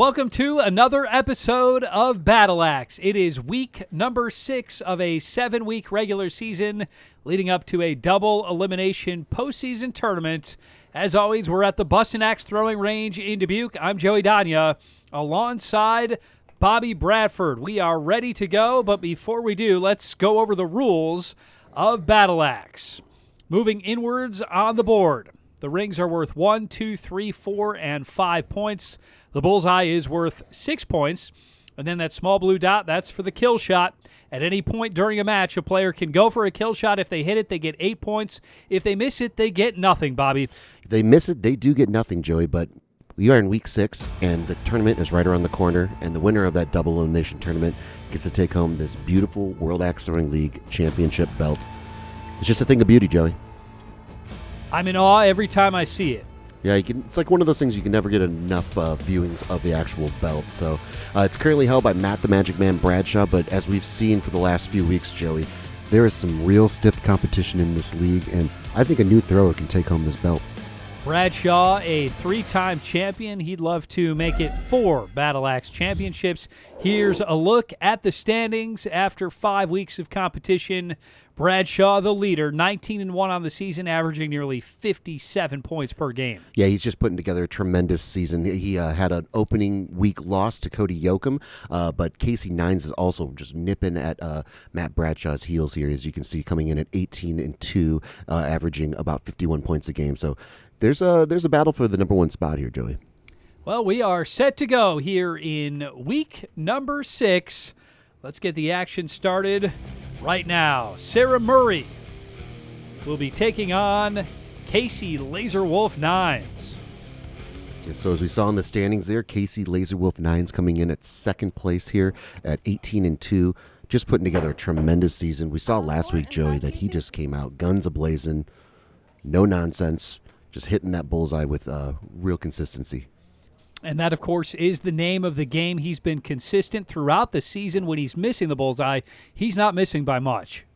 Welcome to another episode of Battle Axe. It is week number 6 of a 7-week regular season leading up to a double elimination postseason tournament. As always, we're at the Bustin' Axe Throwing Range in Dubuque. I'm Joey Danya alongside Bobby Bradford. We are ready to go, but before we do, let's go over the rules of Battle Axe. Moving inwards on the board, the rings are worth 1, 2, 3, 4, and 5 points. The bullseye is worth 6 points. And then that small blue dot, that's for the kill shot. At any point during a match, a player can go for a kill shot. If they hit it, they get 8 points. If they miss it, they get nothing, Bobby. If they miss it, they do get nothing, Joey. But we are in week 6, and the tournament is right around the corner. And the winner of that double elimination tournament gets to take home this beautiful World Axe Throwing League championship belt. It's just a thing of beauty, Joey. I'm in awe every time I see it. Yeah, it's like one of those things you can never get enough viewings of the actual belt. So it's currently held by Matt the Magic Man Bradshaw, but as we've seen for the last few weeks, Joey, there is some real stiff competition in this league, and I think a new thrower can take home this belt. Bradshaw, a 3-time champion. He'd love to make it 4 Battle Axe championships. Here's a look at the standings after 5 weeks of competition. Bradshaw, the leader, 19-1 on the season, averaging nearly 57 points per game. Yeah, he's just putting together a tremendous season. He had an opening week loss to Cody Yoakum, but Casey Nines is also just nipping at Matt Bradshaw's heels here, as you can see, coming in at 18-2, averaging about 51 points a game. So there's a battle for the number 1 spot here, Joey. Well, we are set to go here in week number 6. Let's get the action started right now. Sarah Murray will be taking on Casey Laserwolf Nines. Yeah, so as we saw in the standings there, Casey Laserwolf Nines coming in at 2nd place here at 18-2, just putting together a tremendous season. We saw last week, Joey, that he just came out guns a-blazing, no nonsense, just hitting that bullseye with real consistency. And that, of course, is the name of the game. He's been consistent throughout the season. When he's missing the bullseye, he's not missing by much.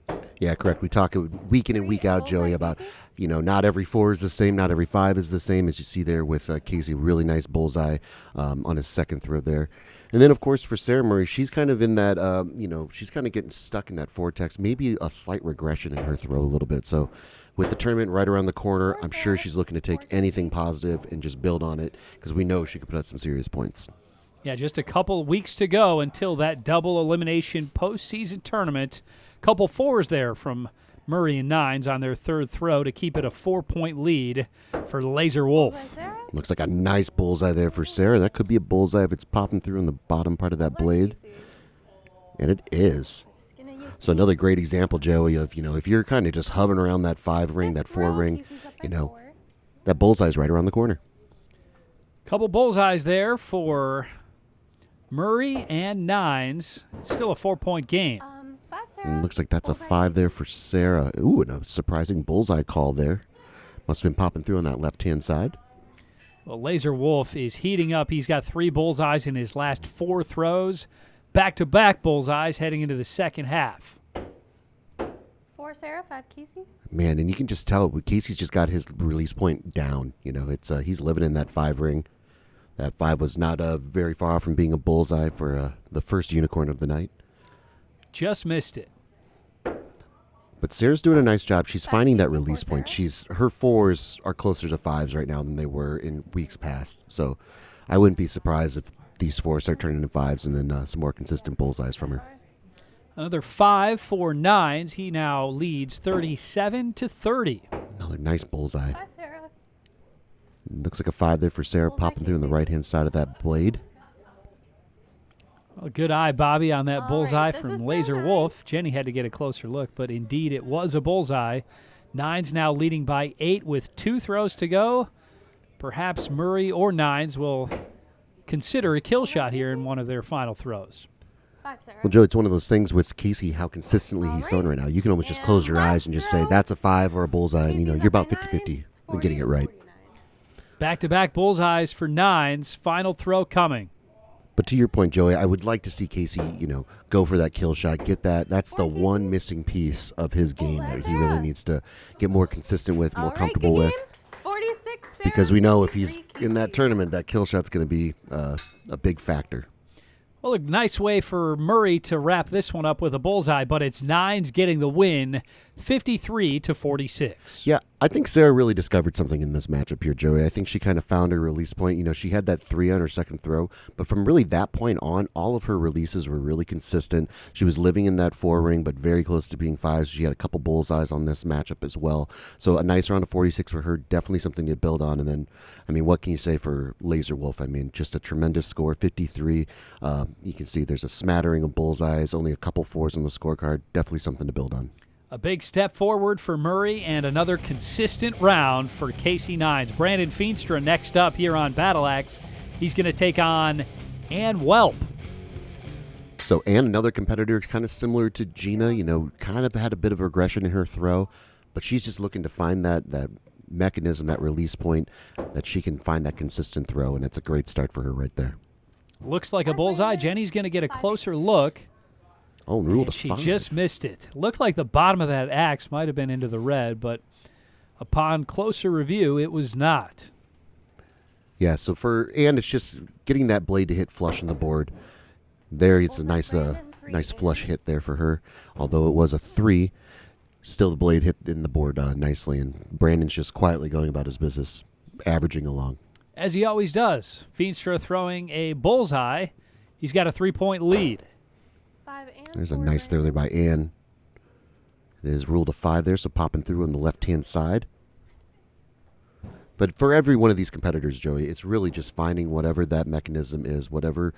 Yeah, correct. We talk week in and week out, Joey, about, not every 4 is the same, not every 5 is the same, as you see there with Casey, really nice bullseye on his 2nd throw there. And then, of course, for Sarah Murray, she's kind of in that, she's kind of getting stuck in that vortex, maybe a slight regression in her throw a little bit. So with the tournament right around the corner, I'm sure she's looking to take anything positive and just build on it, because we know she could put out some serious points. Yeah, just a couple weeks to go until that double elimination postseason tournament. Couple 4s there from Murray and Nines on their 3rd throw to keep it a 4-point lead for Laser Wolf. Looks like a nice bullseye there for Sarah. That could be a bullseye if it's popping through in the bottom part of that blade. And it is. So another great example, Joey, of, if you're kind of just hovering around that 5 ring, that 4 ring, that bullseye's right around the corner. Couple bullseyes there for Murray and Nines. Still a 4-point game. And looks like that's a 5 there for Sarah. Ooh, and a surprising bullseye call there. Must have been popping through on that left-hand side. Well, Laser Wolf is heating up. He's got 3 bullseyes in his last 4 throws. Back-to-back bullseyes heading into the second half. 4 Sarah, 5 Casey. Man, and you can just tell Casey's just got his release point down. It's he's living in that 5 ring. That 5 was not very far off from being a bullseye for the first unicorn of the night. Just missed it. But Sarah's doing a nice job. She's finding that release point. Her 4s are closer to 5s right now than they were in weeks past. So I wouldn't be surprised if these 4 start turning into 5s and then some more consistent bullseyes from her. Another 5 for Nines. He now leads 37-30. Another nice bullseye. 5 Sarah. Looks like a 5 there for Sarah, popping through on the right-hand side of that blade. Well, good eye, Bobby, on that bullseye this from is Laser nice. Wolf. Jenny had to get a closer look, but indeed it was a bullseye. Nines now leading by 8 with 2 throws to go. Perhaps Murray or Nines will consider a kill shot here in one of their final throws. 5 Sarah. Well, Joe, it's one of those things with Casey, how consistently he's throwing right now. You can almost just close your eyes and just say, that's a 5 or a bullseye, and, you're about 50-50 in getting it right. Back-to-back bullseyes for Nines. Final throw coming. But to your point, Joey, I would like to see Casey, go for that kill shot, get that. That's the one missing piece of his game that he really needs to get more consistent with, more comfortable with. 46 because we know if he's in that tournament, that kill shot's going to be a big factor. Well, a nice way for Murray to wrap this one up with a bullseye, but it's Nines getting the win, 53-46. Yeah, I think Sarah really discovered something in this matchup here, Joey. I think she kind of found her release point. You know, she had that 3 on her second throw, but from really that point on, all of her releases were really consistent. She was living in that 4 ring, but very close to being 5. She had a couple bullseyes on this matchup as well. So a nice round of 46 for her, definitely something to build on. And then, I mean, what can you say for Laser Wolf? I mean, just a tremendous score, 53. You can see there's a smattering of bullseyes, only a couple 4s on the scorecard. Definitely something to build on. A big step forward for Murray and another consistent round for Casey Nines. Brandon Feenstra next up here on Battle Axe. He's going to take on Ann Welp. So Ann, another competitor kind of similar to Gina, you know, kind of had a bit of regression in her throw, but she's just looking to find that mechanism, that release point, that she can find that consistent throw, and it's a great start for her right there. Looks like a bullseye. Jenny's going to get a closer look. Oh, ruled a She 5. just missed it. Looked like the bottom of that axe might have been into the red, but upon closer review, it was not. Yeah, so for Ann, it's just getting that blade to hit flush on the board. There, it's a nice flush hit there for her. Although it was a 3, still the blade hit in the board nicely, and Brandon's just quietly going about his business, averaging along. As he always does. Feenstra throwing a bullseye. He's got a 3-point lead. 5 and There's a 4 nice throw there by Ann. It is ruled a 5 there, so popping through on the left-hand side. But for every one of these competitors, Joey, it's really just finding whatever that mechanism is, whatever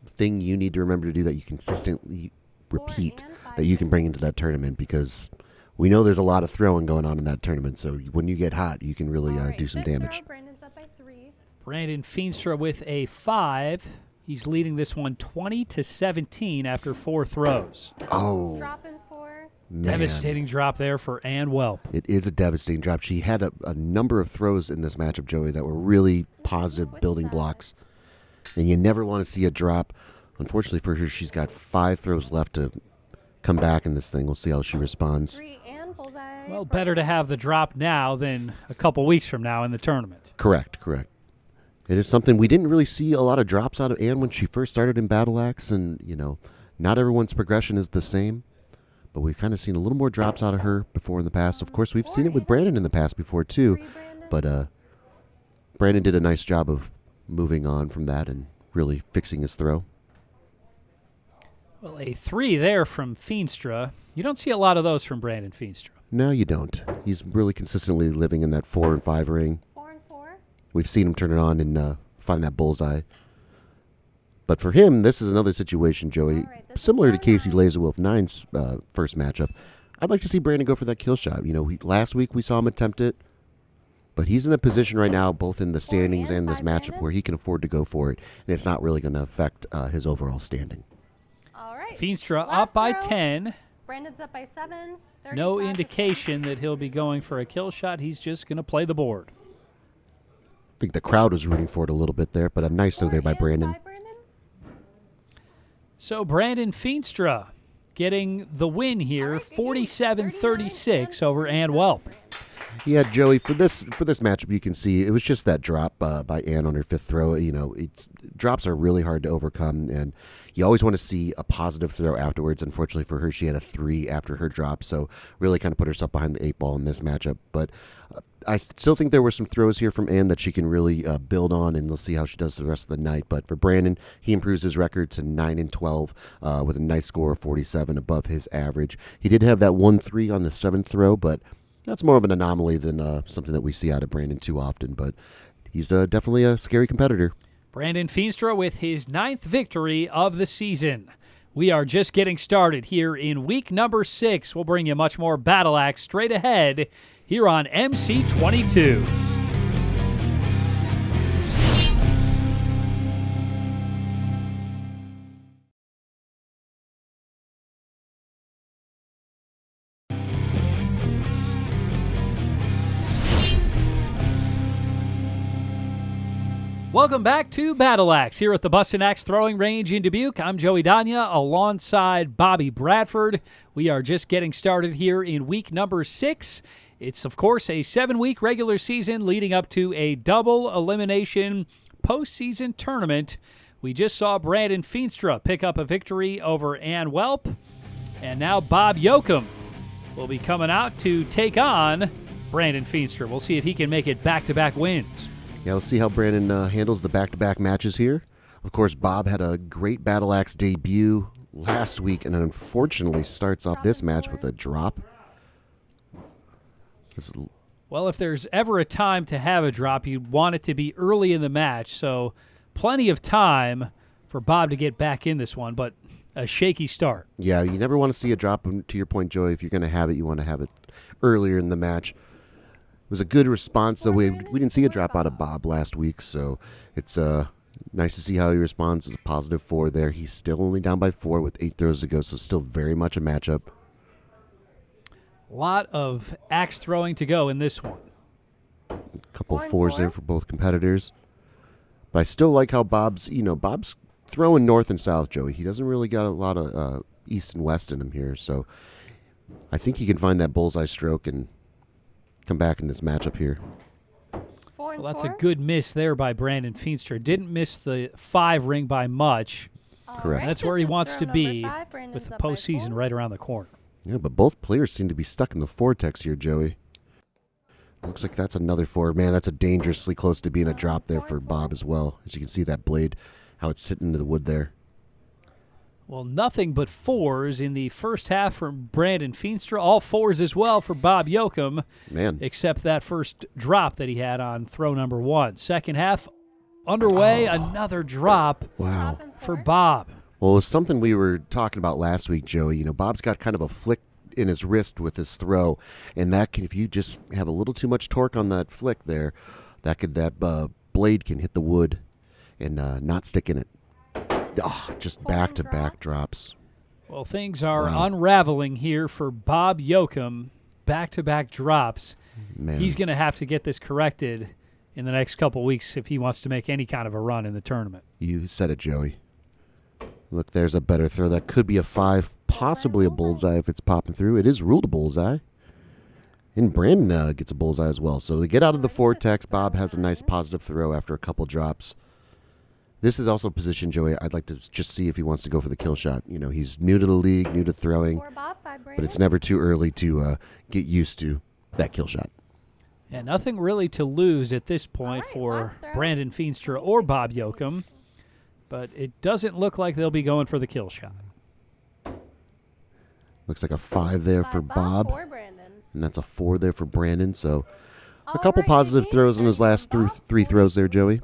thing you need to remember to do that you consistently repeat, that you can bring into that tournament, because we know there's a lot of throwing going on in that tournament. So when you get hot, you can really do some damage. Brandon's up by 3. Brandon Feenstra with a 5. He's leading this one 20-17 after 4 throws. Oh, Dropping 4. man. Devastating drop there for Ann Welp. It is a devastating drop. She had a number of throws in this matchup, Joey, that were really positive building blocks. And you never want to see a drop. Unfortunately for her, she's got 5 throws left to come back in this thing. We'll see how she responds. 3 and bullseye. Well, better to have the drop now than a couple weeks from now in the tournament. Correct. It is something we didn't really see a lot of drops out of Ann when she first started in Battle Axe, and, you know, not everyone's progression is the same, but we've kind of seen a little more drops out of her before in the past. Of course, we've seen it with Brandon in the past before, too, 3, Brandon. but Brandon did a nice job of moving on from that and really fixing his throw. Well, a 3 there from Feenstra. You don't see a lot of those from Brandon Feenstra. No, you don't. He's really consistently living in that 4 and 5 ring. 4 and 4. We've seen him turn it on and find that bullseye. But for him, this is another situation, Joey, All right, this is similar to round Casey 9. Laserwolf 9's first matchup. I'd like to see Brandon go for that kill shot. You know, last week we saw him attempt it, but he's in a position right now, both in the standings and this matchup, where he can afford to go for it, and it's not really going to affect his overall standing. All right. Feenstra Last up by throw. 10. Brandon's up by 7. No 35 to indication that he'll be going for a kill shot. He's just going to play the board. I think the crowd was rooting for it a little bit there, but a nice throw 4 there by and Brandon. 5, Brandon. So Brandon Feenstra getting the win here, All right, good game. 47-36 over 39 Ann and Welp. Brandon. Yeah, Joey, for this matchup, you can see it was just that drop by Ann on her 5th throw. You know, drops are really hard to overcome, and you always want to see a positive throw afterwards. Unfortunately for her, she had a 3 after her drop, so really kind of put herself behind the 8 ball in this matchup. But I still think there were some throws here from Ann that she can really build on, and we'll see how she does the rest of the night. But for Brandon, he improves his record to 9 and 12 with a nice score of 47 above his average. He did have that 1-3 on the 7th throw, but that's more of an anomaly than something that we see out of Brandon too often, but he's definitely a scary competitor. Brandon Feenstra with his 9th victory of the season. We are just getting started here in week number 6. We'll bring you much more Battle Axe straight ahead here on MC22. Welcome back to Battle Axe here at the Bustin' Axe Throwing Range in Dubuque. I'm Joey Danya alongside Bobby Bradford. We are just getting started here in week number 6. It's, of course, a 7-week regular season leading up to a double elimination postseason tournament. We just saw Brandon Feenstra pick up a victory over Ann Welp, and now Bob Yoakum will be coming out to take on Brandon Feenstra. We'll see if he can make it back-to-back wins. Yeah, we'll see how Brandon handles the back-to-back matches here. Of course, Bob had a great Battle Axe debut last week and unfortunately starts off this match with a drop. Well, if there's ever a time to have a drop, you'd want it to be early in the match, so plenty of time for Bob to get back in this one, but a shaky start. Yeah, you never want to see a drop. To your point, Joey, if you're going to have it, you want to have it earlier in the match. It was a good response, so we didn't see a drop out of Bob last week, so it's nice to see how he responds. It's a positive 4 there. He's still only down by 4 with 8 throws to go, so still very much a matchup. A lot of axe throwing to go in this one. A couple of 4s there for both competitors. But I still like how Bob's throwing north and south, Joey. He doesn't really got a lot of east and west in him here, so I think he can find that bullseye stroke and come back in this matchup here. Well, that's a good miss there by Brandon Feenstra. Didn't miss the 5 ring by much. Correct. That's where he wants to be with the postseason right around the corner. Yeah, but both players seem to be stuck in the vortex here, Joey. Looks like that's another 4. Man, that's a dangerously close to being a drop there for Bob as well. As you can see that blade, how it's hitting into the wood there. Well, nothing but 4s in the first half from Brandon Feenstra. All 4s as well for Bob Yoakum. Man. Except that first drop that he had on throw number 1. Second half underway, another drop for Bob. Well, it was something we were talking about last week, Joey. You know, Bob's got kind of a flick in his wrist with his throw, and that can, if you just have a little too much torque on that flick there, that blade can hit the wood and not stick in it. Oh, just back-to-back drops. Well, things are unraveling here for Bob Yoakum. Back-to-back drops. Man. He's going to have to get this corrected in the next couple weeks if he wants to make any kind of a run in the tournament. You said it, Joey. Look, there's a better throw. That could be a 5, possibly a bullseye if it's popping through. It is ruled a bullseye. And Brandon gets a bullseye as well. So they get out of the vortex. Bob has a nice positive throw after a couple drops. This is also position, Joey. I'd like to just see if he wants to go for the kill shot. You know, he's new to the league, new to throwing, but it's never too early to get used to that kill shot. And nothing really to lose at this point for Brandon Feenstra or Bob Yoakum, but it doesn't look like they'll be going for the kill shot. Looks like a 5 there for Bob, and that's a 4 there for Brandon. So a couple positive throws in his last 3 throws there, Joey.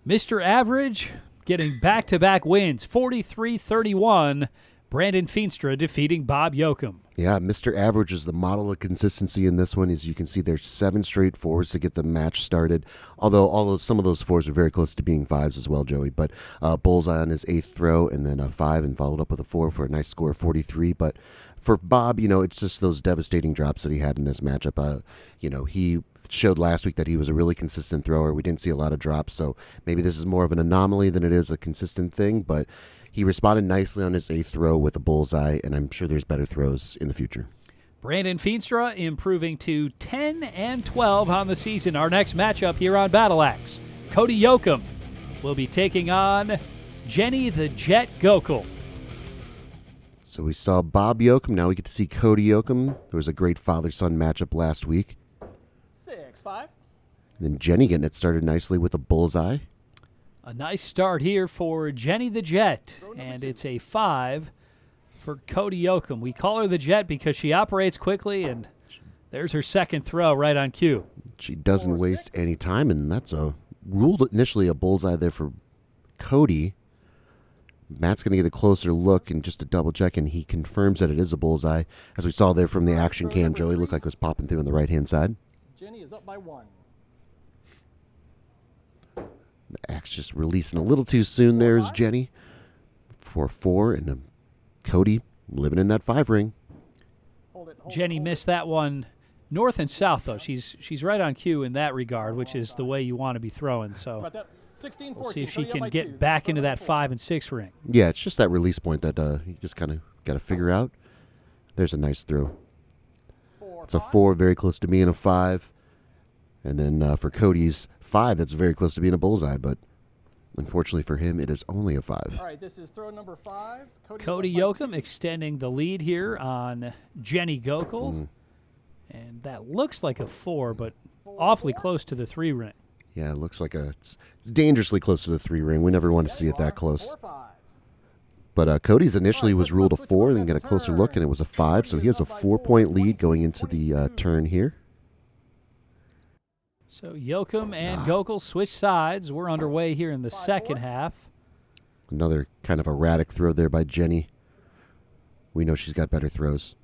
Mr. Average getting back-to-back wins, 43-31. Brandon Feenstra defeating Bob Yoakum. Yeah, Mr. Average is the model of consistency in this one. As you can see, there's 7 straight 4s to get the match started. Although some of those 4s are very close to being 5s as well, Joey. But bullseye on his 8th throw, and then a 5, and followed up with a 4 for a nice score of 43. But for Bob, you know, it's just those devastating drops that he had in this matchup. You know, he showed last week that he was a really consistent thrower. We didn't see a lot of drops, so maybe this is more of an anomaly than it is a consistent thing, but he responded nicely on his 8th throw with a bullseye, and I'm sure there's better throws in the future. Brandon Feenstra improving to 10-12 on the season. Our next matchup here on Battle Axe, Cody Yoakum will be taking on Jenny the Jet Gokul. So we saw Bob Yoakum. Now we get to see Cody Yoakum. There was a great father-son matchup last week. 6-5. Then Jenny getting it started nicely with a bullseye. A nice start here for Jenny the Jet, and it's a 5 for Cody Yoakum. We call her the Jet because she operates quickly, and there's her second throw right on cue. She doesn't waste any time, and that's ruled initially a bullseye there for Cody. Matt's going to get a closer look and just to double check, and he confirms that it is a bullseye. As we saw there from the action cam, Joey looked like it was popping through on the right-hand side. Jenny is up by 1. The axe just releasing a little too soon there is Jenny for 4, and Cody living in that 5 ring. Jenny missed that one north and south, though. She's right on cue in that regard, which is the way you want to be throwing. So 16, 14. We'll see if she Cody up can by get 2. This back is into throw that number 5 and 6 ring. Yeah, it's just that release point that you just kind of got to figure out. There's a nice throw. 4, It's a 5. 4, very close to being a 5. And then for Cody's 5, that's very close to being a bullseye, but unfortunately for him, it is only a 5. All right, this is throw number 5. Cody Yoakum extending the lead here on Jenny Gokul. Mm-hmm. And that looks like a 4, but awfully close to the 3 ring. Yeah, it looks like it's dangerously close to the 3 ring. We never want to see it that close. 4, 5. But Cody's initially All right, was ruled a 4, then got a closer look, and it was a 5. So he has a 4-point lead going into the turn here. So Yoakum and Gokul switch sides. We're underway here in the second half. Another kind of erratic throw there by Jenny. We know she's got better throws.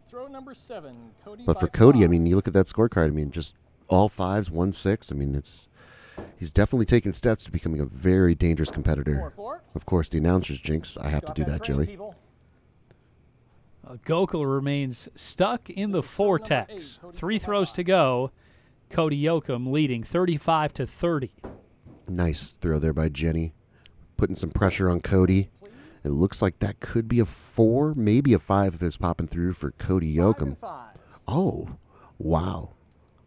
Throw number 7. Cody But by for Cody, 5. I mean, you look at that scorecard, I mean, just all 5s, 1 6. I mean, he's definitely taken steps to becoming a very dangerous 4, competitor. 4. Of course, the announcers jinx. I have to Stop do that, train, Joey. people. Gokul remains stuck in the This is throw number vortex. 8. Cody's 3 still by throws 5. to go. Cody Yoakum leading 35-30. Nice throw there by Jenny, putting some pressure on Cody. It looks like that could be a 4, maybe a 5 if it's popping through for Cody 5 Yoakum. and 5. Oh, wow.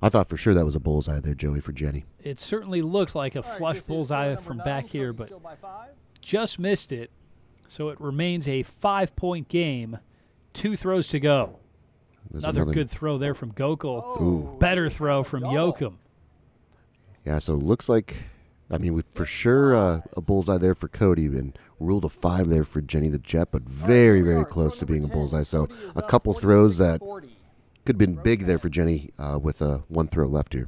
I thought for sure that was a bullseye there, Joey, for Jenny. It certainly looked like a All right, flush this is throw bullseye number from 9. back here, Cody's but still by 5. just missed it. So it remains a 5-point game. 2 throws to go. There's Another good throw there from Gokul. Oh, Better throw from double. Yoakum. Yeah, so it looks like, I mean, with for sure a bullseye there for Cody, and ruled a 5 there for Jenny the Jet, but very, very close to being a bullseye. So a couple throws that could have been big there for Jenny with 1 throw left here.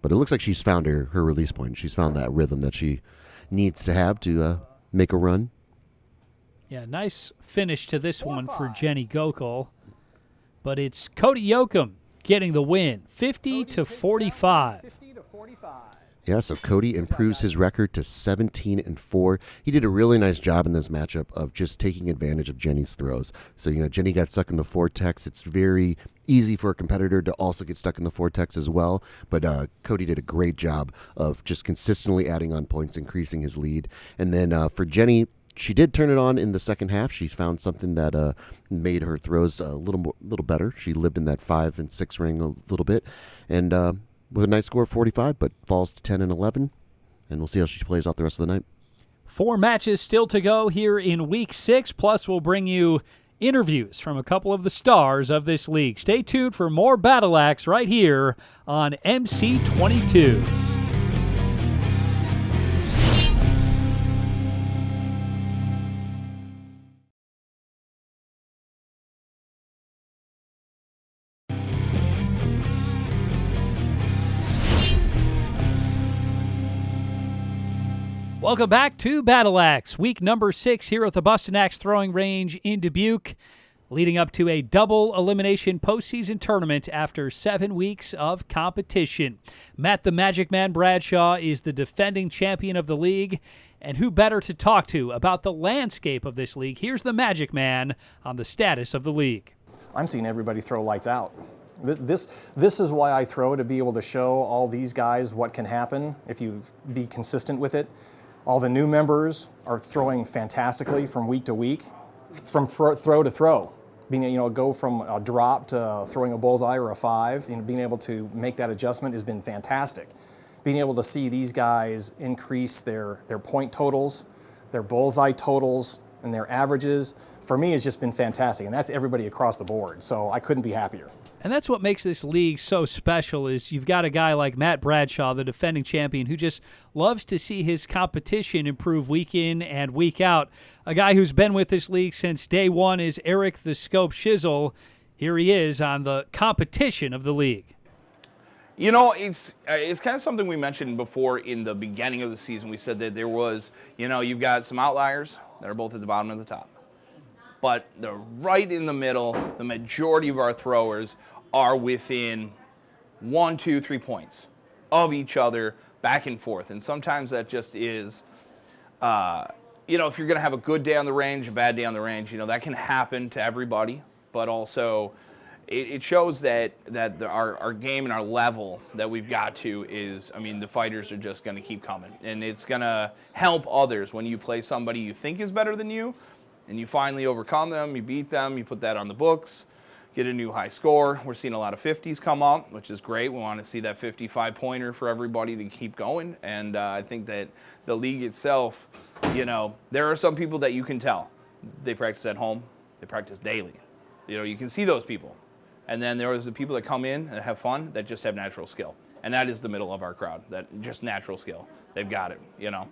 But it looks like she's found her release point. She's found that rhythm that she needs to have to make a run. Yeah, nice finish to this 4, one for 5. Jenny Gokul. But it's Cody Yoakum getting the win, 50-45. 50 to 45. Yeah, so Cody improves his record to 17-4. He did a really nice job in this matchup of just taking advantage of Jenny's throws. So, Jenny got stuck in the vortex. It's very easy for a competitor to also get stuck in the vortex as well. But Cody did a great job of just consistently adding on points, increasing his lead. And then for Jenny, she did turn it on in the second half. She found something that made her throws a little better. She lived in that 5 and 6 ring a little bit. And with a nice score of 45, but falls to 10 and 11. And we'll see how she plays out the rest of the night. 4 matches still to go here in Week 6, plus we'll bring you interviews from a couple of the stars of this league. Stay tuned for more Battle Axe right here on MC22. Welcome back to Battle Axe, week number 6 here at the Bustin' Axe Throwing Range in Dubuque, leading up to a double elimination postseason tournament after 7 weeks of competition. Matt the Magic Man Bradshaw is the defending champion of the league, and who better to talk to about the landscape of this league? Here's the Magic Man on the status of the league. I'm seeing everybody throw lights out. This is why I throw, to be able to show all these guys what can happen if you be consistent with it. All the new members are throwing fantastically from week to week, from throw to throw. Being go from a drop to throwing a bullseye or a 5, being able to make that adjustment has been fantastic. Being able to see these guys increase their point totals, their bullseye totals, and their averages, for me has just been fantastic, and that's everybody across the board. So I couldn't be happier. And that's what makes this league so special is you've got a guy like Matt Bradshaw, the defending champion, who just loves to see his competition improve week in and week out. A guy who's been with this league since day one is Eric the Scope Shizzle. Here he is on the competition of the league. It's kind of something we mentioned before in the beginning of the season. We said that there was, you've got some outliers that are both at the bottom and the top. But they're right in the middle. The majority of our throwers are within 1, 2, 3 points of each other, back and forth. And sometimes that just is, if you're going to have a good day on the range, a bad day on the range, that can happen to everybody. But also, it shows that our game and our level that we've got to is, I mean, the fighters are just going to keep coming. And it's going to help others when you play somebody you think is better than you, and you finally overcome them, you beat them, you put that on the books, get a new high score. We're seeing a lot of 50s come up, which is great. We want to see that 55-pointer for everybody to keep going. And I think that the league itself, you know, there are some people that you can tell. They practice at home. They practice daily. You know, you can see those people. And then there is the people that come in and have fun that just have natural skill. And that is the middle of our crowd, that just natural skill. They've got it, you know.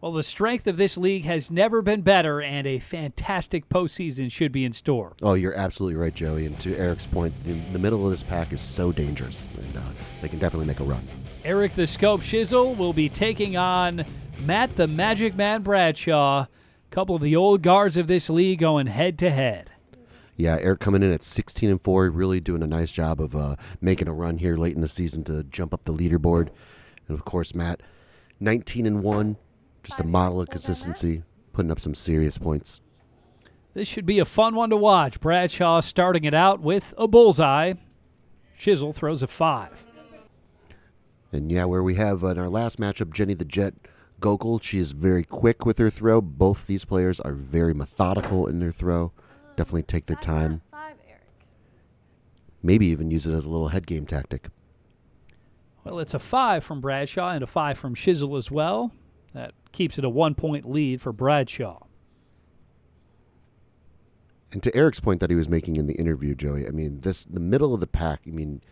Well, the strength of this league has never been better, and a fantastic postseason should be in store. Oh, you're absolutely right, Joey. And to Eric's point, the middle of this pack is so dangerous, and they can definitely make a run. Eric the Scope Shizzle will be taking on Matt the Magic Man Bradshaw. A couple of the old guards of this league going head-to-head. Yeah, Eric coming in at 16-4, really doing a nice job of making a run here late in the season to jump up the leaderboard. And, of course, Matt, 19-1, just a model of consistency, putting up some serious points. This should be a fun one to watch. Bradshaw starting it out with a bullseye. Shizzle throws a 5. And, yeah, where we have in our last matchup, Jenny the Jet Gokul, she is very quick with her throw. Both these players are very methodical in their throw. Definitely take their time. 5, Eric. Maybe even use it as a little head game tactic. Well, it's a 5 from Bradshaw and a 5 from Shizzle as well. That keeps it a 1-point lead for Bradshaw. And to Eric's point that he was making in the interview, Joey, I mean, the middle of the pack, I mean,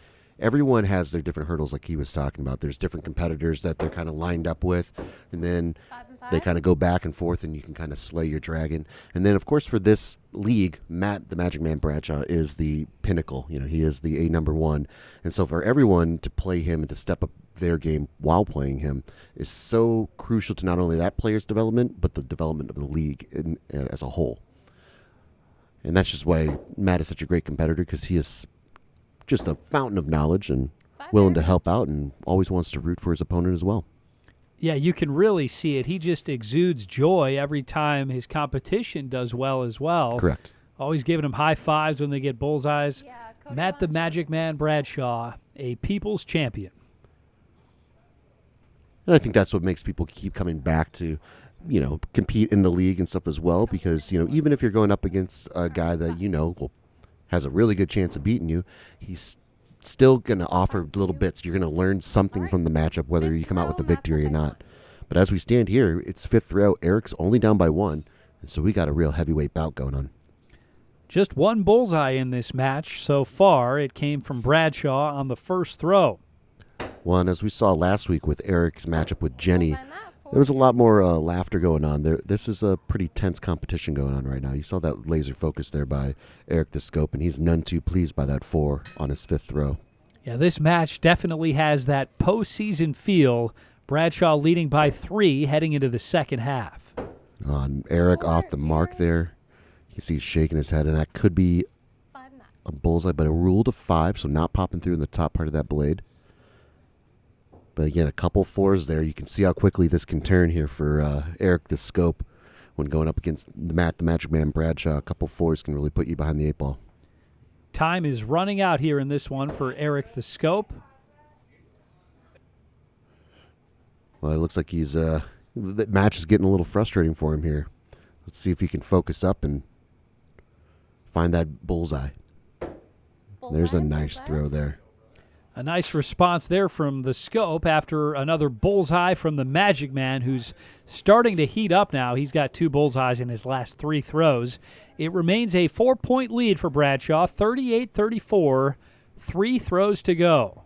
everyone has their different hurdles like he was talking about. There's different competitors that they're kind of lined up with, and then 5 and 5. they kind of go back and forth, and you can kind of slay your dragon. And then, of course, for this league, Matt, the Magic Man Bradshaw, is the pinnacle. You know, he is the A number 1. And so for everyone to play him and to step up their game while playing him is so crucial to not only that player's development, but the development of the league as a whole. And that's just why Matt is such a great competitor, because he is just a fountain of knowledge and willing to help out and always wants to root for his opponent as well. Yeah, you can really see it. He just exudes joy every time his competition does well as well. Correct. Always giving them high fives when they get bullseyes. Yeah, Cody Matt the Lunch. Magic Man Bradshaw, a people's champion. And I think that's what makes people keep coming back to, you know, compete in the league and stuff as well, because, you know, even if you're going up against a guy that, you know, has a really good chance of beating you, he's still going to offer little bits. You're going to learn something from the matchup, whether you come out with the victory or not. But as we stand here, it's 5th row. Eric's only down by 1, and so we got a real heavyweight bout going on. Just one bullseye in this match so far. It came from Bradshaw on the first throw. Well, and as we saw last week with Eric's matchup with Jenny, Bullseye, Matt, 4. there was a lot more laughter going on. This is a pretty tense competition going on right now. You saw that laser focus there by Eric the Scope, and he's none too pleased by that 4 on his 5th throw. Yeah, this match definitely has that postseason feel. Bradshaw leading by 3 heading into the second half. On Eric off the mark there. You see he's shaking his head, and that could be 5, Matt. a bullseye, but a rule to 5, so not popping through in the top part of that blade. But again, a couple 4s there. You can see how quickly this can turn here for Eric the Scope when going up against Matt the Magic Man Bradshaw. A couple 4s can really put you behind the 8 ball. Time is running out here in this one for Eric the Scope. Well, it looks like the match is getting a little frustrating for him here. Let's see if he can focus up and find that bullseye. There's a Bullseye, nice bullseye. throw there. A nice response there from the Scope after another bullseye from the Magic Man, who's starting to heat up now. He's got 2 bullseyes in his last 3 throws. It remains a 4-point lead for Bradshaw, 38-34, 3 throws to go.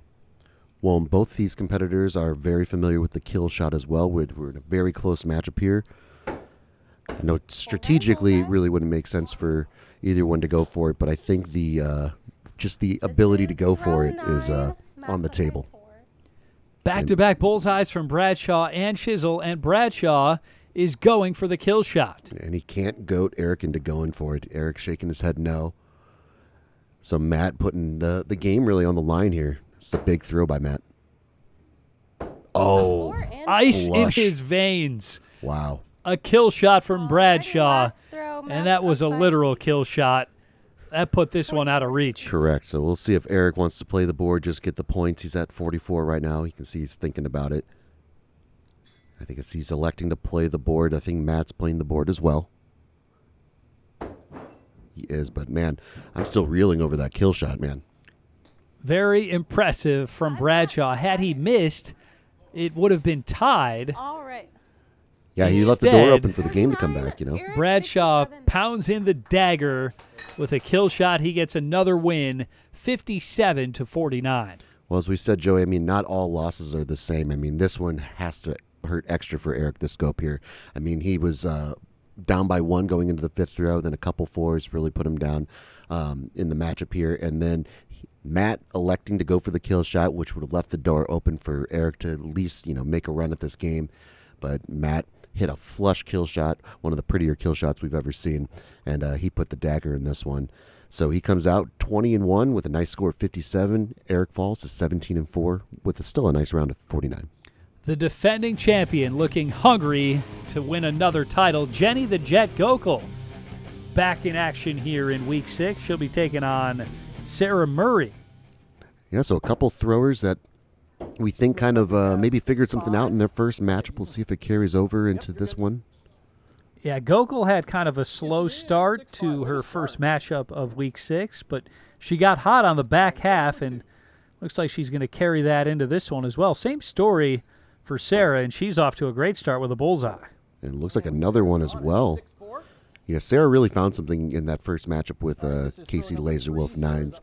Well, both these competitors are very familiar with the kill shot as well. We're in a very close matchup here. I know strategically it really wouldn't make sense for either one to go for it, but I think just the ability to go for it is on the table. Back-to-back bullseyes from Bradshaw and Shizzle, and Bradshaw is going for the kill shot. And he can't goat Eric into going for it. Eric shaking his head no. So Matt putting the game really on the line here. It's a big throw by Matt. Oh, 4 and Ice Flush. in his veins. wow. A kill shot from Alrighty, Bradshaw, last throw, and Matt's that was a up by literal kill shot. that put this one out of reach. Correct. So we'll see if Eric wants to play the board, just get the points. He's at 44 right now. You can see he's thinking about it. I think he's electing to play the board. I think Matt's playing the board as well. He is, but man, I'm still reeling over that kill shot, man. Very impressive from Bradshaw. Had he missed, it would have been tied. All right. Yeah, he left the door Instead- open for the game to come back, you know. Eric, Bradshaw 57. pounds in the dagger with a kill shot. He gets another win, 57-49. Well, as we said, Joey, I mean, not all losses are the same. I mean, this one has to hurt extra for Eric, the scope here. I mean, he was down by 1 going into the 5th throw, then a couple 4s really put him down in the matchup here. And then Matt electing to go for the kill shot, which would have left the door open for Eric to at least, make a run at this game. But Matt hit a flush kill shot, one of the prettier kill shots we've ever seen, and he put the dagger in this one. So he comes out 20-1 with a nice score of 57. Eric falls to 17-4 with still a nice round of 49. The defending champion looking hungry to win another title, Jenny the Jet Gokul, back in action here in Week 6. She'll be taking on Sarah Murray. Yeah, so a couple throwers that we think kind of maybe figured something out in their first matchup. We'll see if it carries over into this one. Yeah, Gokul had kind of a slow start to her first matchup of Week 6, but she got hot on the back half, and looks like she's going to carry that into this one as well. Same story for Sarah, and she's off to a great start with a bullseye. And it looks like another one as well. Yeah, Sarah really found something in that first matchup with Casey Laser Wolf 9s,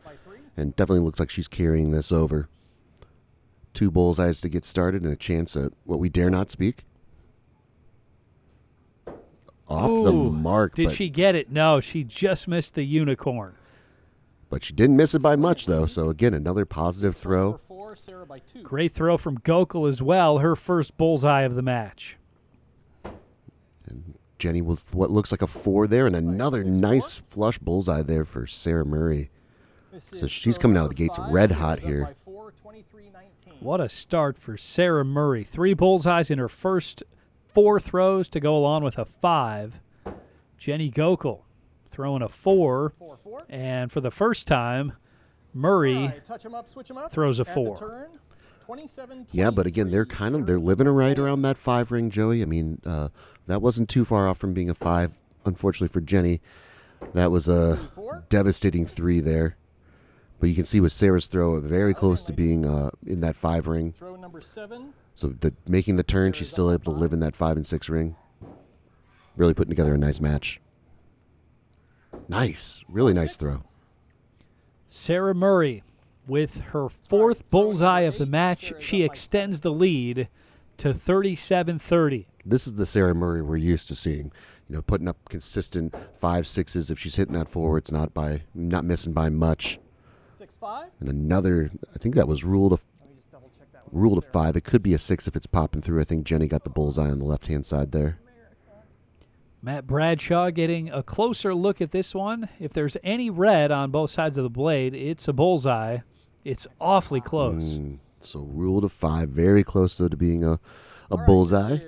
and definitely looks like she's carrying this over. 2 bullseyes to get started and a chance at what we dare not speak. Off the Ooh, mark, Did but she get it? No, she just missed the unicorn. she didn't miss it by much, though. So, again, another positive throw. Great throw from Gokul as well, her first bullseye of the match. And Jenny with what looks like a 4 there, and another nice flush bullseye there for Sarah Murray. So she's coming out of the gates red hot here. What a start for Sarah Murray. 3 bullseyes in her first 4 throws to go along with a 5. Jenny Gokul throwing a 4, and for the first time, Murray throws a 4. Yeah, but again, they're living right around that 5 ring, Joey. I mean, that wasn't too far off from being a 5. Unfortunately for Jenny, that was a devastating 3 there. But you can see with Sarah's throw, very close to being in that 5 ring. Throw number 7. So making the turn, she's still able to live in that 5 and 6 ring. Really putting together a nice match. Nice, really nice throw. Sarah Murray with her 4th bullseye of the match. She extends the lead to 37-30. This is the Sarah Murray we're used to seeing. Putting up consistent 5, 6s. If she's hitting that 4, it's not missing by much. 6-5. And another, I think that was ruled a 5. It could be a 6 if it's popping through. I think Jenny got the bullseye on the left-hand side there. Matt Bradshaw getting a closer look at this one. If there's any red on both sides of the blade, it's a bullseye. It's awfully close. So ruled a 5. Very close, though, to being a bullseye.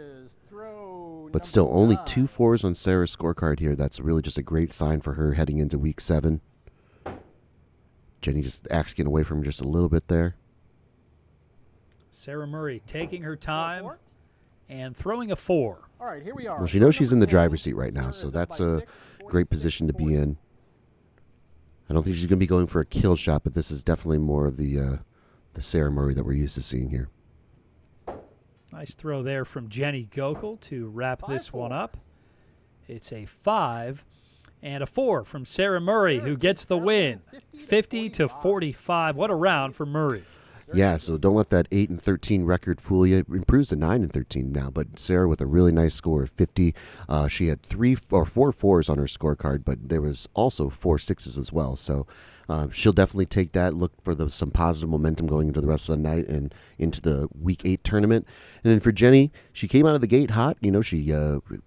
But still only 2 4s on Sarah's scorecard here. That's really just a great sign for her heading into Week 7. Jenny just getting away from him just a little bit there. Sarah Murray taking her time and throwing a 4. All right, here we are. Well, she knows she's in the driver's seat right now, so that's a great position to be in. I don't think she's going to be going for a kill shot, but this is definitely more of the Sarah Murray that we're used to seeing here. Nice throw there from Jenny Gokul to wrap this one up. It's a 5 and a 4 from Sarah Murray, who gets the win, 50-45. What a round for Murray. Yeah, so don't let that 8-13 record fool you. It improves to 9-13 now, but Sarah with a really nice score of 50. She had 4 4s on her scorecard, but there was also 4 6s as well. So she'll definitely take that, look for some positive momentum going into the rest of the night and into the Week 8 tournament. And then for Jenny, she came out of the gate hot. She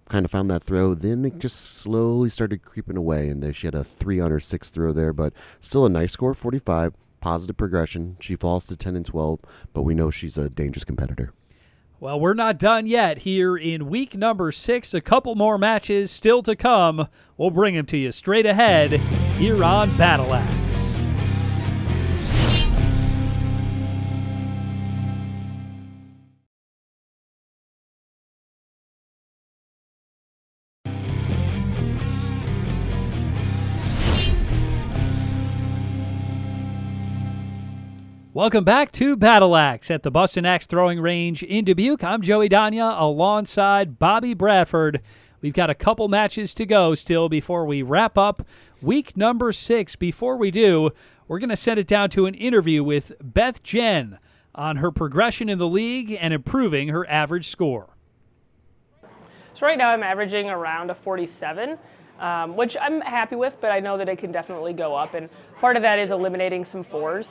kind of found that throw. Then it just slowly started creeping away, and there she had a 3 on her 6th throw there, but still a nice score, 45. Positive progression. She falls to 10-12, but we know she's a dangerous competitor. Well, we're not done yet here in week number 6. A couple more matches still to come. We'll bring them to you straight ahead here on Battle Axe. Welcome back to Battle Axe at the Bustin' Axe Throwing Range in Dubuque. I'm Joey Danya alongside Bobby Bradford. We've got a couple matches to go still before we wrap up week number 6. Before we do, we're going to send it down to an interview with Beth Jen on her progression in the league and improving her average score. So right now I'm averaging around a 47, which I'm happy with, but I know that it can definitely go up. And part of that is eliminating some 4s,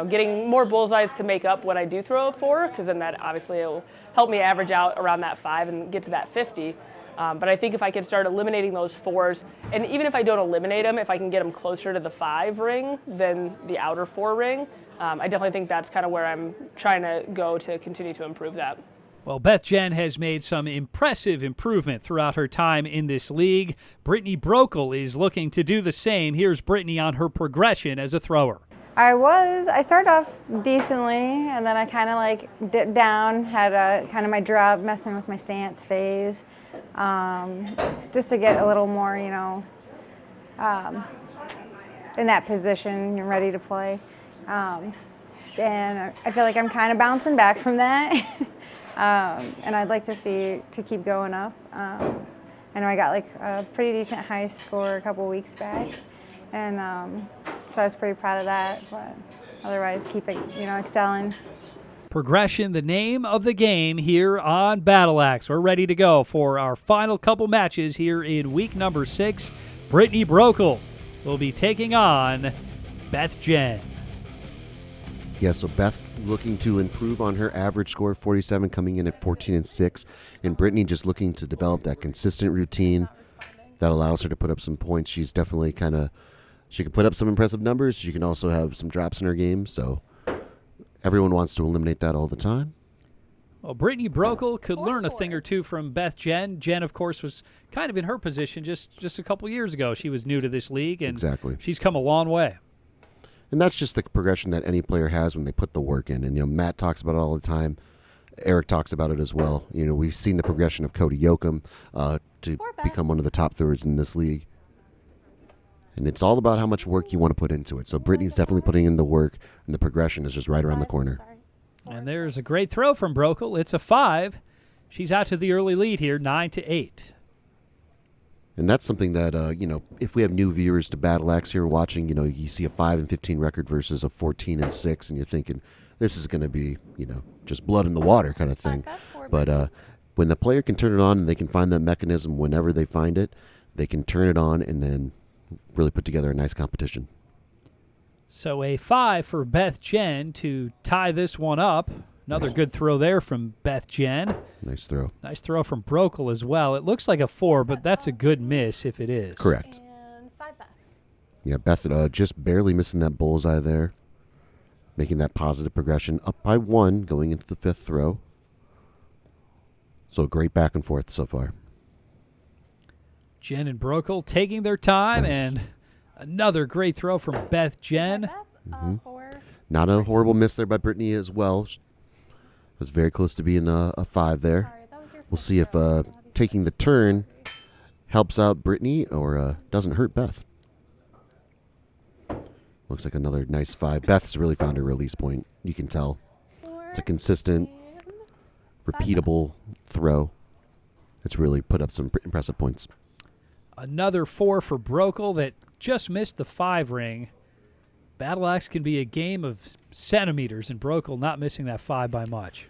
getting more bullseyes to make up when I do throw a 4, because then that obviously will help me average out around that 5 and get to that 50. But I think if I can start eliminating those 4s, and even if I don't eliminate them, if I can get them closer to the 5 ring than the outer 4 ring, I definitely think that's kind of where I'm trying to go to continue to improve that. Well, Beth Jen has made some impressive improvement throughout her time in this league. Brittany Brokel is looking to do the same. Here's Brittany on her progression as a thrower. I started off decently, and then I kind of like dipped down, had a kind of my drop, messing with my stance phase, just to get a little more, in that position, you're ready to play. And I feel like I'm kind of bouncing back from that. And I'd like to keep going up. I know I got like a pretty decent high score a couple weeks back, and so I was pretty proud of that, but otherwise keep excelling. Progression, the name of the game here on Battle Axe. We're ready to go for our final couple matches here in week number 6. Brittany Brokel will be taking on Beth Jen. Yeah, so Beth looking to improve on her average score of 47, coming in at 14-6, and Brittany just looking to develop that consistent routine that allows her to put up some points. She's definitely she can put up some impressive numbers. She can also have some drops in her game, so everyone wants to eliminate that all the time. Well, Brittany Brokel could learn a thing or two from Beth Jen. Jen, of course, was kind of in her position just a couple years ago. She was new to this league, and exactly. She's come a long way. And that's just the progression that any player has when they put the work in. And, Matt talks about it all the time. Eric talks about it as well. We've seen the progression of Cody Yoakum to become one of the top throwers in this league. And it's all about how much work you want to put into it. So Brittany's definitely putting in the work, and the progression is just right around the corner. And there's a great throw from Brokel. It's a 5. She's out to the early lead here, 9-8. And that's something that, if we have new viewers to Battle Axe here watching, you see a 5-15 record versus a 14-6, and you're thinking, this is going to be, just blood in the water kind of thing. But when the player can turn it on and they can find that mechanism whenever they find it, they can turn it on and then really put together a nice competition. So a 5 for Beth Jen to tie this one up. Another good throw there from Beth Jen. Nice throw. Nice throw from Brokel as well. It looks like a 4, but that's a good miss if it is. Correct. And 5 Beth. Yeah, Beth just barely missing that bullseye there, making that positive progression. Up by 1 going into the 5th throw. So great back and forth so far. Jen and Brokel taking their time, Nice. and another great throw from Beth Jen. Beth, 4. Not a horrible miss there by Brittany as well. Was very close to being a 5 there. Sorry, that was your We'll fifth see if throw. taking the turn helps out Brittany or doesn't hurt Beth. Looks like another nice 5. Beth's really found her release point. You can tell. 4 It's a consistent, and repeatable throw. It's really put up some impressive points. Another 4 for Brokel that just missed the 5 ring. Battle Axe can be a game of centimeters, and Brokel not missing that 5 by much.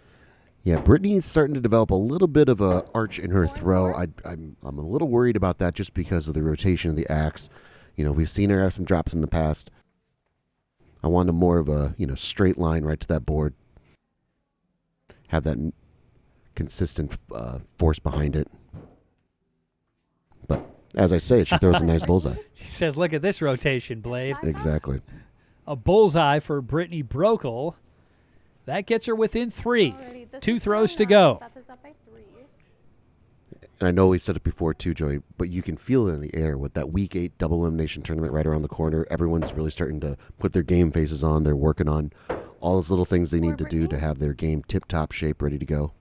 Yeah, Brittany's starting to develop a little bit of a arch in her throw. I'm a little worried about that just because of the rotation of the axe. We've seen her have some drops in the past. I wanted more of a straight line right to that board. Have that consistent force behind it. But as I say, she throws a nice bullseye. She says, look at this rotation, Blade. Exactly. A bullseye for Brittany Brokel. That gets her within 3. already This 2 is throws for to 9. go. Beth is up by 3. And I know we said it before too, Joey, but you can feel it in the air with that Week 8 double elimination tournament right around the corner. Everyone's really starting to put their game faces on. They're working on all those little things they need to do to have their game tip-top shape, ready to go.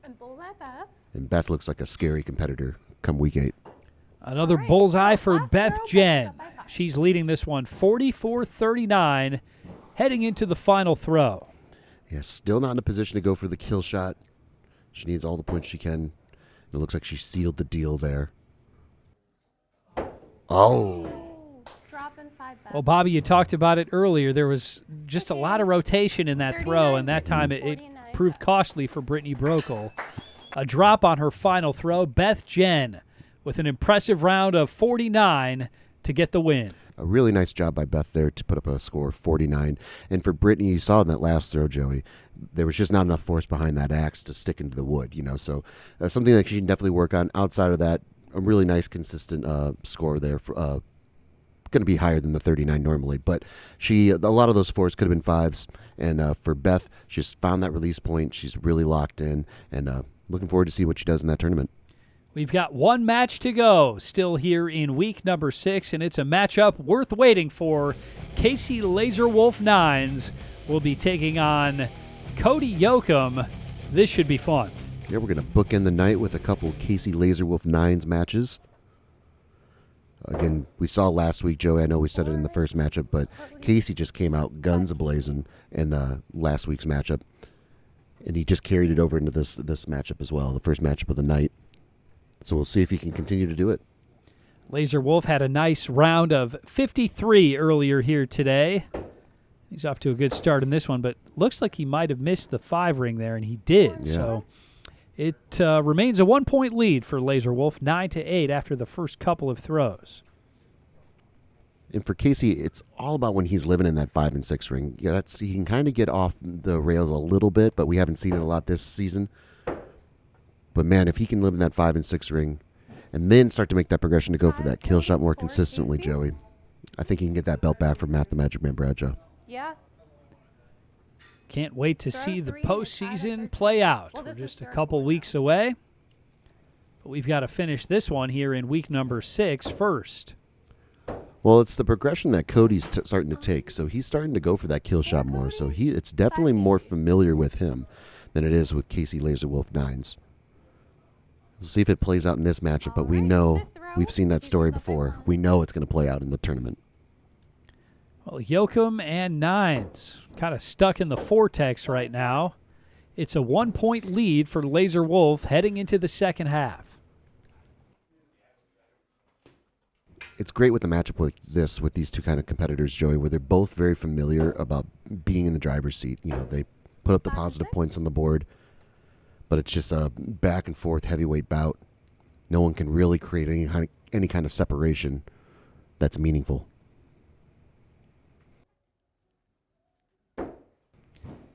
And bullseye Beth. And Beth looks like a scary competitor come Week 8. Another All right, bullseye so for last Beth throw, Jen. Beth is up by 5. She's leading this one 44-39, heading into the final throw. Yeah, still not in a position to go for the kill shot. She needs all the points she can. It looks like she sealed the deal there. Oh. Dropping 5 Beth. Well, Bobby, you talked about it earlier. There was just a lot of rotation in that throw, and that time it 49. proved costly for Brittany Brokel. A drop on her final throw. Beth Jen with an impressive round of 49 to get the win. A really nice job by Beth there to put up a score of 49. And for Brittany, you saw in that last throw, Joey, there was just not enough force behind that axe to stick into the wood, So something that she can definitely work on. Outside of that, a really nice, consistent score there. Going to be higher than the 39 normally, but a lot of those fours could have been 5s. And for Beth, she just found that release point. She's really locked in, and looking forward to see what she does in that tournament. We've got one match to go still here in week number 6, and it's a matchup worth waiting for. Casey Laserwolf Nines will be taking on Cody Yoakum. This should be fun. Yeah, we're going to bookend the night with a couple Casey Laserwolf Nines matches. Again, we saw last week, Joey, I know we said it in the first matchup, but Casey just came out guns a-blazing in last week's matchup. And he just carried it over into this matchup as well, the first matchup of the night. So we'll see if he can continue to do it. Laser Wolf had a nice round of 53 earlier here today. He's off to a good start in this one, but looks like he might have missed the 5 ring there, and he did. Yeah. So it remains a 1-point lead for Laser Wolf, 9-8 after the first couple of throws. And for Casey, it's all about when he's living in that 5 and 6 ring. Yeah, he can kind of get off the rails a little bit, but we haven't seen it a lot this season. But man, if he can live in that 5 and 6 ring, and then start to make that progression to go for that kill shot more consistently, Joey, I think he can get that belt back from Matt the Magic Man Bradshaw. Yeah. Can't wait to Throw see the 3 and 5 postseason at play out. Well, We're this is just a throw couple 4 weeks away. But we've got to finish this one here in week number 6 first. Well, it's the progression that Cody's starting to take. So he's starting to go for that kill shot more. So it's definitely more familiar with him than it is with Casey Laserwolf Nines. We'll see if it plays out in this matchup, but we know we've seen that story before. We know it's going to play out in the tournament. Well, Yoakum and Nines kind of stuck in the vortex right now. It's a 1-point lead for Laser Wolf heading into the second half. It's great with the matchup with these two kind of competitors, Joey, where they're both very familiar about being in the driver's seat. They put up the positive points on the board, but it's just a back and forth heavyweight bout. No one can really create any kind of separation that's meaningful.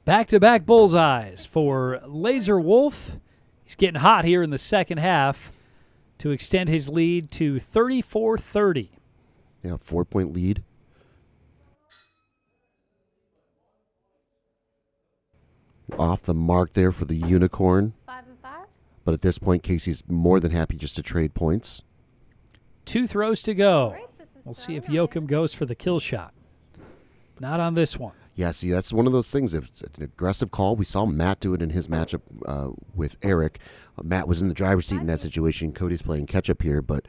Back-to-back bullseyes for Laser Wolf. He's getting hot here in the second half to extend his lead to 34-30. Yeah, 4-point lead. Off the mark there for the unicorn. 5 and 5. But at this point, Casey's more than happy just to trade points. 2 throws to go. Great, this is We'll see if throw 9. Yoakum goes for the kill shot. Not on this one. Yeah, see, that's one of those things. If it's an aggressive call, we saw Matt do it in his matchup with Eric. Matt was in the driver's seat in that situation. Cody's playing catch-up here, but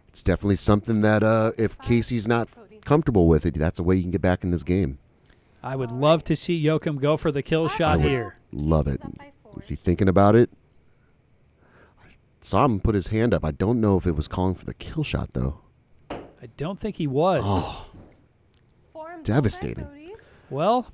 it's definitely something that if Casey's not comfortable with it, that's a way you can get back in this game. I would love to see Yoakum go for the kill shot here. Love it. Up by 4. Is he thinking about it? I saw him put his hand up. I don't know if it was calling for the kill shot, though. I don't think he was. Oh, 4 and devastating. bullseye, Cody. Well,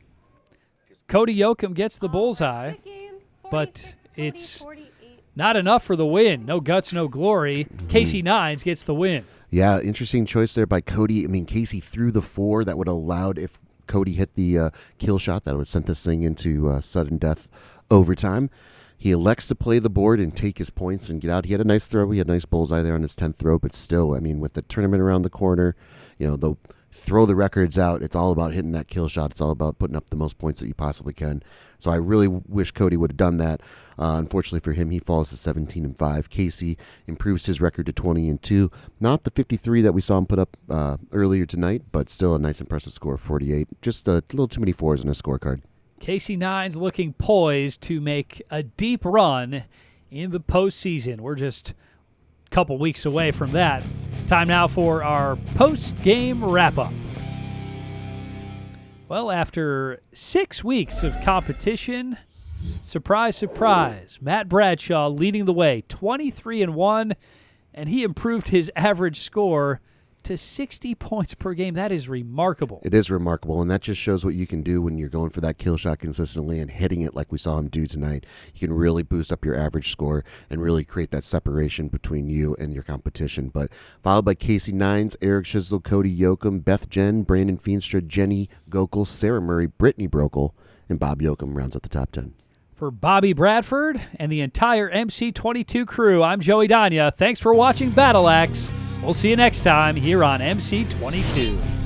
Cody Yoakum gets the bullseye. Good game. but 46, Cody, it's 48. not enough for the win. No guts, no glory. Casey Nines gets the win. Yeah, interesting choice there by Cody. I mean, Casey threw the 4 that would have allowed, if Cody hit the kill shot, that would have sent this thing into sudden death overtime. He elects to play the board and take his points and get out. He had a nice throw. He had a nice bullseye there on his 10th throw, but still, I mean, with the tournament around the corner, the throw the records out. It's all about hitting that kill shot. It's all about putting up the most points that you possibly can. So I really wish Cody would have done that. Unfortunately for him, he falls to 17-5. Casey improves his record to 20-2. Not the 53 that we saw him put up earlier tonight, but still a nice impressive score of 48. Just a little too many fours in his scorecard. Casey Nines looking poised to make a deep run in the postseason. We're just a couple weeks away from that. Time now for our post-game wrap-up. Well, after 6 weeks of competition, surprise, surprise, Matt Bradshaw leading the way, 23-1, and he improved his average score to 60 points per game. That is remarkable. It is remarkable, and that just shows what you can do when you're going for that kill shot consistently and hitting it like we saw him do tonight. You can really boost up your average score and really create that separation between you and your competition. But followed by Casey Nines, Eric Schisel, Cody Yoakum, Beth Jen, Brandon Feenstra, Jenny Gokel, Sarah Murray, Brittany Brokel, and Bob Yoakum rounds out the top 10. For Bobby Bradford and the entire MC22 crew, I'm Joey Danya. Thanks for watching Battle Axe. We'll see you next time here on MC22.